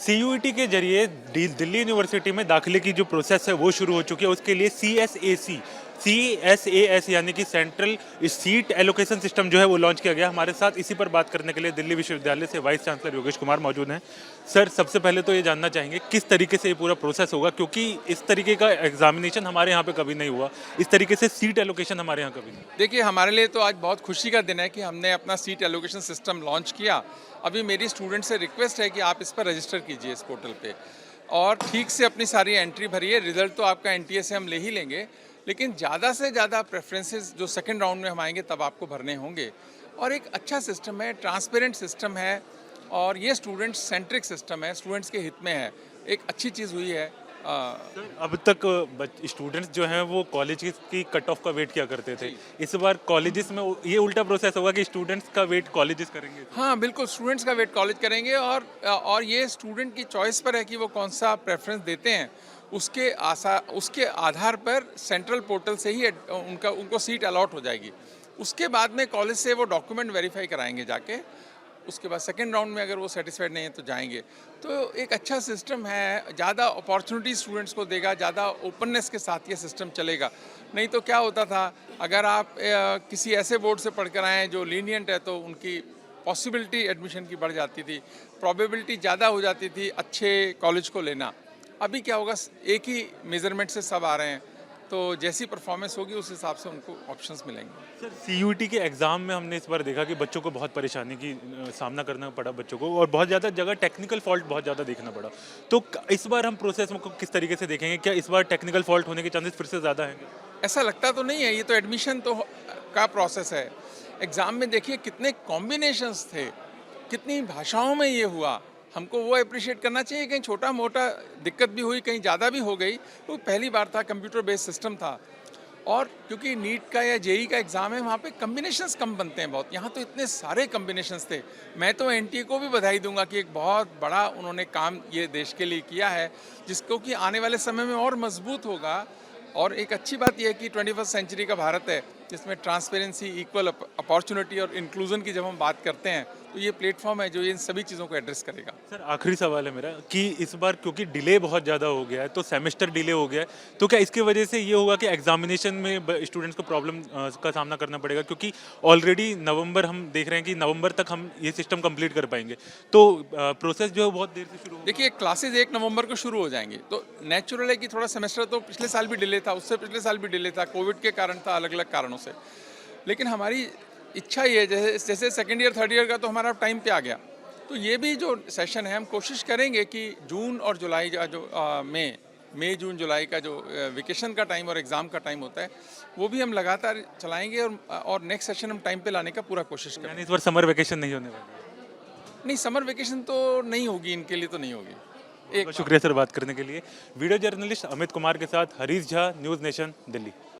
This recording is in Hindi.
सीयूईटी के जरिए दिल्ली यूनिवर्सिटी में दाखिले की जो प्रोसेस है वो शुरू हो चुकी है। उसके लिए CSAS यानी कि सेंट्रल सीट एलोकेशन सिस्टम जो है वो लॉन्च किया गया। हमारे साथ इसी पर बात करने के लिए दिल्ली विश्वविद्यालय से वाइस चांसलर योगेश कुमार मौजूद हैं। सर, सबसे पहले तो ये जानना चाहेंगे किस तरीके से ये पूरा प्रोसेस होगा, क्योंकि इस तरीके का एग्जामिनेशन हमारे यहाँ पे कभी नहीं हुआ, इस तरीके से सीट एलोकेशन हमारे यहाँ कभी नहीं। देखिए, हमारे लिए तो आज बहुत खुशी का दिन है कि हमने अपना सीट एलोकेशन सिस्टम लॉन्च किया। अभी मेरी स्टूडेंट से रिक्वेस्ट है कि आप इस पर रजिस्टर कीजिए इस पोर्टल पे और ठीक से अपनी सारी एंट्री भरिए। रिजल्ट तो आपका एनटीए से हम ले ही लेंगे, लेकिन ज़्यादा से ज़्यादा प्रेफरेंसेस जो सेकंड राउंड में हम आएंगे तब आपको भरने होंगे। और एक अच्छा सिस्टम है, ट्रांसपेरेंट सिस्टम है और ये स्टूडेंट सेंट्रिक सिस्टम है, स्टूडेंट्स के हित में है। एक अच्छी चीज़ हुई है। सर, अब तक स्टूडेंट्स जो हैं वो कॉलेज की कट ऑफ का वेट किया करते थे। इस बार कॉलेजेस में ये उल्टा प्रोसेस होगा कि स्टूडेंट्स का वेट कॉलेजेस करेंगे। हाँ, बिल्कुल, स्टूडेंट्स का वेट कॉलेज करेंगे और ये स्टूडेंट की चॉइस पर है कि वो कौन सा प्रेफरेंस देते हैं। उसके आधार पर सेंट्रल पोर्टल से ही उनको सीट अलॉट हो जाएगी। उसके बाद में कॉलेज से वो डॉक्यूमेंट वेरीफाई कराएंगे जाके। उसके बाद सेकेंड राउंड में अगर वो सेटिस्फाइड नहीं है तो जाएंगे। तो एक अच्छा सिस्टम है, ज़्यादा अपॉर्चुनिटी स्टूडेंट्स को देगा, ज़्यादा ओपननेस के साथ ये सिस्टम चलेगा। नहीं तो क्या होता था, अगर आप किसी ऐसे बोर्ड से पढ़कर आए जो लीनियंट है तो उनकी पॉसिबिलिटी एडमिशन की बढ़ जाती थी, प्रोबेबिलिटी ज़्यादा हो जाती थी अच्छे कॉलेज को लेना। अभी क्या होगा, एक ही मेजरमेंट से सब आ रहे हैं, तो जैसी परफॉर्मेंस होगी उस हिसाब से उनको ऑप्शंस मिलेंगे। सर, सीयूईटी के एग्ज़ाम में हमने इस बार देखा कि बच्चों को बहुत परेशानी की सामना करना पड़ा बच्चों को, और बहुत ज़्यादा जगह टेक्निकल फॉल्ट बहुत ज़्यादा देखना पड़ा। तो इस बार हम प्रोसेस में किस तरीके से देखेंगे? क्या इस बार टेक्निकल फॉल्ट होने के चांसेस फिर से ज़्यादा हैं? ऐसा लगता तो नहीं है, ये तो एडमिशन का प्रोसेस है। एग्ज़ाम में देखिए कितने कॉम्बिनेशंस थे, कितनी भाषाओं में ये हुआ। हमको वो अप्रिशिएट करना चाहिए। कहीं छोटा मोटा दिक्कत भी हुई, कहीं ज़्यादा भी हो गई, तो पहली बार था, कंप्यूटर बेस्ड सिस्टम था। और क्योंकि नीट का या जेई का एग्ज़ाम है, वहाँ पे कम्बिनेशंस कम बनते हैं बहुत। यहाँ तो इतने सारे कम्बिनेशंस थे। मैं तो एनटीए को भी बधाई दूंगा कि एक बहुत बड़ा उन्होंने काम ये देश के लिए किया है, जिसको कि आने वाले समय में और मजबूत होगा। और एक अच्छी बात यह है कि 21st सेंचुरी का भारत है, जिसमें ट्रांसपेरेंसी, इक्वल अपॉर्चुनिटी और इंक्लूजन की जब हम बात करते हैं, तो ये प्लेटफॉर्म है जो इन सभी चीज़ों को एड्रेस करेगा। सर, आखिरी सवाल है मेरा कि इस बार क्योंकि डिले बहुत ज़्यादा हो गया है, तो सेमेस्टर डिले हो गया है, तो क्या इसकी वजह से ये होगा कि एग्जामिनेशन में स्टूडेंट्स को प्रॉब्लम का सामना करना पड़ेगा? क्योंकि ऑलरेडी नवंबर हम देख रहे हैं कि नवंबर तक हम ये सिस्टम कंप्लीट कर पाएंगे, तो प्रोसेस जो है बहुत देर से शुरू होगा। देखिए, क्लासेज 1 नवंबर को शुरू हो जाएंगे, तो नेचुरल है कि थोड़ा सेमेस्टर तो पिछले साल भी डिले था, उससे पिछले साल भी डिले था, कोविड के कारण था, अलग अलग कारणों से। लेकिन हमारी इच्छा ये है, जैसे सेकेंड ईयर थर्ड ईयर का तो हमारा टाइम पे आ गया, तो ये भी जो सेशन है हम कोशिश करेंगे कि जून और जुलाई का जो मई जून जुलाई का जो वेकेशन का टाइम और एग्ज़ाम का टाइम होता है, वो भी हम लगातार चलाएंगे और नेक्स्ट सेशन हम टाइम पे लाने का पूरा कोशिश करेंगे। यानी इस बार समर वेकेशन नहीं होने वाली है? नहीं, समर वेकेशन तो नहीं होगी, इनके लिए तो नहीं होगी। बहुत शुक्रिया सर बात करने के लिए। वीडियो जर्नलिस्ट अमित कुमार के साथ हरीश झा, न्यूज़ नेशन, दिल्ली।